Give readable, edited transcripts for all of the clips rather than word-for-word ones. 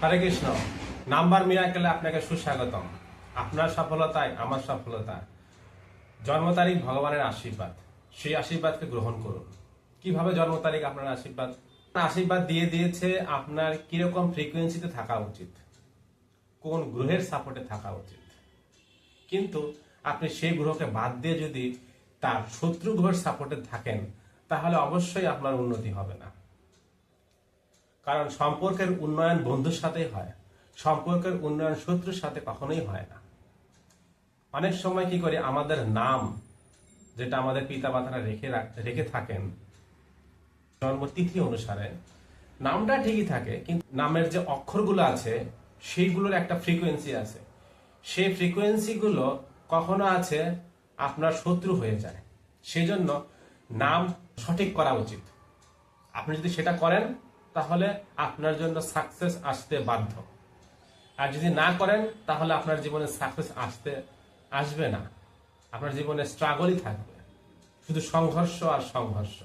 হরে Krishna. Number মিরাকেলে আপনাকে সুস্বাগতম। আপনার সফলতায় আমার সফলতা। জন্ম তারিখ ভগবানের আশীর্বাদ, সেই আশীর্বাদকে গ্রহণ করুন। কিভাবে জন্ম তারিখ আপনার আশীর্বাদ? আশীর্বাদ দিয়ে দিয়েছে আপনার কিরকম ফ্রিকোয়েন্সিতে থাকা উচিত, কোন গ্রহের সাপোর্টে থাকা উচিত। কিন্তু আপনি সেই গ্রহকে বাদ দিয়ে যদি তার শত্রু গ্রহের সাপোর্টে থাকেন, তাহলে অবশ্যই আপনার উন্নতি হবে না। কারণ সম্পর্কের উন্নয়ন বন্ধুর সাথেই হয়, সম্পর্কের উন্নয়ন শত্রুর সাথে কখনোই হয় না। অনেক সময় কি করে, আমাদের নাম যেটা আমাদের পিতামাতারা রেখে থাকেন জন্মতিথি অনুসারে, নামটা ঠিকই থাকে, কিন্তু নামের যে অক্ষরগুলো আছে সেইগুলোর একটা ফ্রিকোয়েন্সি আছে। সেই ফ্রিকোয়েন্সিগুলো কখনো আছে আপনার শত্রু হয়ে যায়। সেই জন্য নাম সঠিক করা উচিত। আপনি যদি সেটা করেন তাহলে আপনার জন্য সাকসেস আসতে বাধ্য। আর যদি না করেন তাহলে আপনার জীবনে সাকসেস আসবে না। আপনার জীবনে স্ট্রাগলই থাকবে, শুধু সংঘর্ষ আর সংঘর্ষ।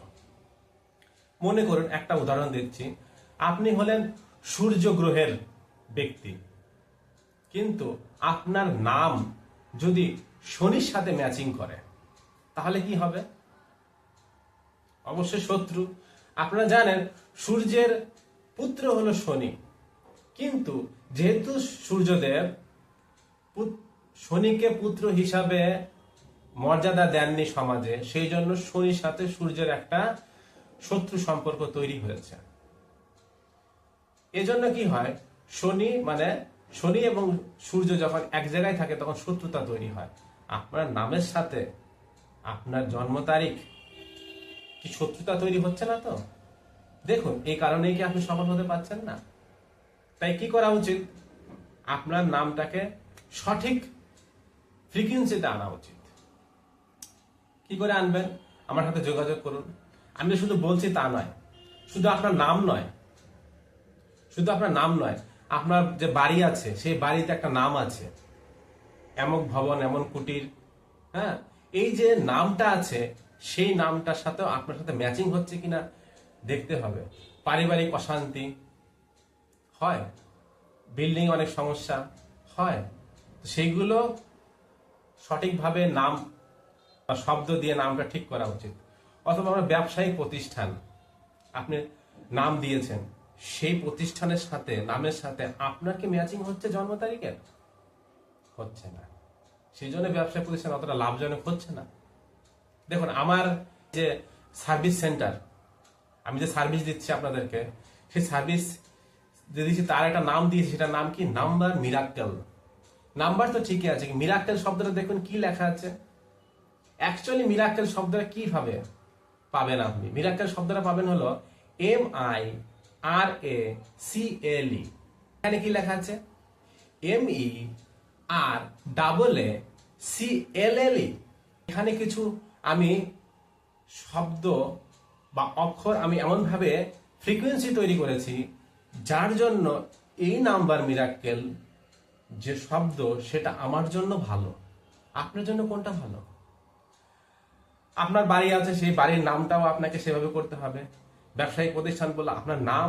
মনে করুন, একটা উদাহরণ দিচ্ছি। আপনি হলেন সূর্য গ্রহের ব্যক্তি, কিন্তু আপনার নাম যদি শনির সাথে ম্যাচিং করে, তাহলে কি হবে? অবশ্যই শত্রু। আপনারা জানেন সূর্যের পুত্র হলো শনি, কিন্তু যেহেতু সূর্যদেব শনিকে পুত্র হিসাবে মর্যাদা দেননি সমাজে, সেই জন্য শনির সাথে সূর্যের একটা শত্রু সম্পর্ক তৈরি হয়েছে। এজন্য কি হয়, শনি এবং সূর্য যখন এক জায়গায় থাকে তখন শত্রুতা তৈরি হয়। আপনার নামের সাথে আপনার জন্ম তারিখ কি শত্রুতা তৈরি হচ্ছে না তো? দেখুন, এই কারণেই কি আপনি সফল হতে পারছেন না? তাই কি করা উচিত? আপনার নামটাকে সঠিক ফ্রিকোয়েন্সিতে আনা উচিত। কি করে আনবেন? আমার সাথে যোগাযোগ করুন। আমি শুধু বলছি তা নয়, শুধু আপনার নাম নয়, আপনার যে বাড়ি আছে সেই বাড়িতে একটা নাম আছে, এমক ভবন এমন কুটির। হ্যাঁ, এই যে নামটা আছে সেই নামটার সাথেও আপনার সাথে ম্যাচিং হচ্ছে কিনা দেখতে হবে। পারিবারিক অশান্তি হয়, বিল্ডিং অনেক সমস্যা হয়, সেইগুলো সঠিকভাবে নাম বা শব্দ দিয়ে নামটা ঠিক করা উচিত। অথবা আমরা ব্যবসায়িক প্রতিষ্ঠান, আপনি নাম দিয়েছেন, সেই প্রতিষ্ঠানের সাথে নামের সাথে আপনার কি ম্যাচিং হচ্ছে জন্ম তারিখের? হচ্ছে না। সেই জন্য ব্যবসায়িক প্রতিষ্ঠান অতটা লাভজনক হচ্ছে না। দেখুন, আমার যে সার্ভিস সেন্টার, আমি যে সার্ভিস দিচ্ছি আপনাদেরকে, সেই সার্ভিস দিচ্ছি, তার একটা নাম দিয়েছি। সেটার নাম কি? নাম্বার মিরাক্কেল। নাম্বার তো ঠিকই আছে, মিরাক্কেল শব্দটা দেখুন কি লেখা আছে। অ্যাকচুয়ালি মিরাক্কেল শব্দটা কিভাবে পাবেন আপনি? মিরাক্কেল শব্দটা পাবেন হলো MIRACLE। এখানে কি লেখা আছে? MERACLE। এখানে কিছু আমি শব্দ বা অক্ষর আমি এমন ভাবে ফ্রিকোয়েন্সি তৈরি করেছি, যার জন্য এই নাম্বার মিরাক্কেল যে শব্দ, সেটা আমার জন্য ভালো। আপনার জন্য কোনটা ভালো? আপনার বাড়ি আছে, সেই বাড়ির নামটাও আপনাকে সেভাবে করতে হবে। ব্যবসায়িক প্রতিষ্ঠান বলে আপনার নাম,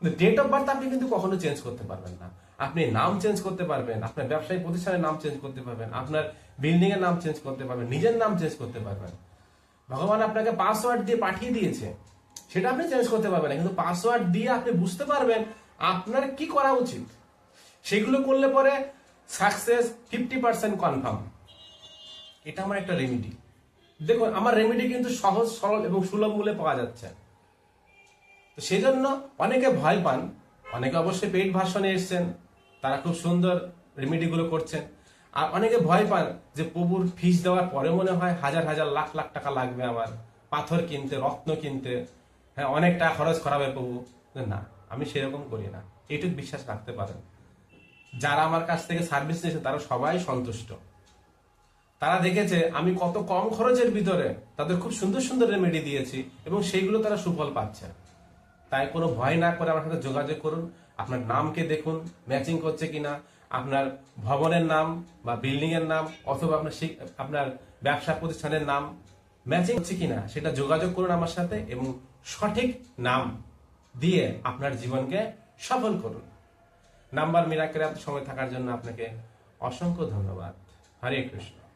ডেট অফ বার্থ আপনি কিন্তু কখনো চেঞ্জ করতে পারবেন না। আপনি নাম চেঞ্জ করতে পারবেন, আপনার ব্যবসায়িক প্রতিষ্ঠানের নাম চেঞ্জ করতে পারবেন, আপনার বিল্ডিং এর নাম চেঞ্জ করতে পারবেন, নিজের নাম চেঞ্জ করতে পারবেন। ভগবান আপনাকে পাসওয়ার্ড দিয়ে পাঠিয়ে দিয়েছে, সেটা আপনি চেঞ্জ করতে পারবেন না, কিন্তু পাসওয়ার্ড দিয়ে আপনি বুঝতে পারবেন আপনার কি করা উচিত। সেগুলো করলে পরে সাকসেস 50% কনফার্ম। এটা আমার একটা রেমিডি। দেখুন, আমার রেমিডি কিন্তু সহজ, সরল এবং সুলভ মূল্যে পাওয়া যাচ্ছে। তো সেই জন্য অনেকে ভয় পান, অনেকে অবশ্যই পেইড ভার্সনে এসছেন, তারা খুব সুন্দর রেমিডিগুলো করছেন। আর অনেকে ভয় পান যে প্রভুর ফিস দেওয়ার পরে মনে হয় হাজার হাজার লাখ লাখ টাকা লাগবে আমার পাথর কিনতে, রত্ন কিনতে। হ্যাঁ, অনেক টাকা খরচ করাবে প্রভু। না, আমি সেরকম করি না। এইটুকু বিশ্বাস রাখতে পারেন, যারা আমার কাছ থেকে সার্ভিস নিয়েছে তারা সবাই সন্তুষ্ট। তারা দেখেছে আমি কত কম খরচের ভিতরে তাদের খুব সুন্দর সুন্দর রেমেডি দিয়েছি, এবং সেইগুলো তারা সুফল পাচ্ছে। তাই কোনো ভয় না করে আমার সাথে যোগাযোগ করুন। আপনার নামকে দেখুন ম্যাচিং করছে কিনা, আপনার ভবনের নাম বা বিল্ডিং এর নাম অথবা আপনার ব্যবসা প্রতিষ্ঠানের নাম ম্যাচিং হচ্ছে কিনা, সেটা যোগাযোগ করুন আমার সাথে, এবং সঠিক নাম দিয়ে আপনার জীবনকে সফল করুন। নাম্বার মিরাকেলে এত সময় থাকার জন্য আপনাকে অসংখ্য ধন্যবাদ। হরে কৃষ্ণ।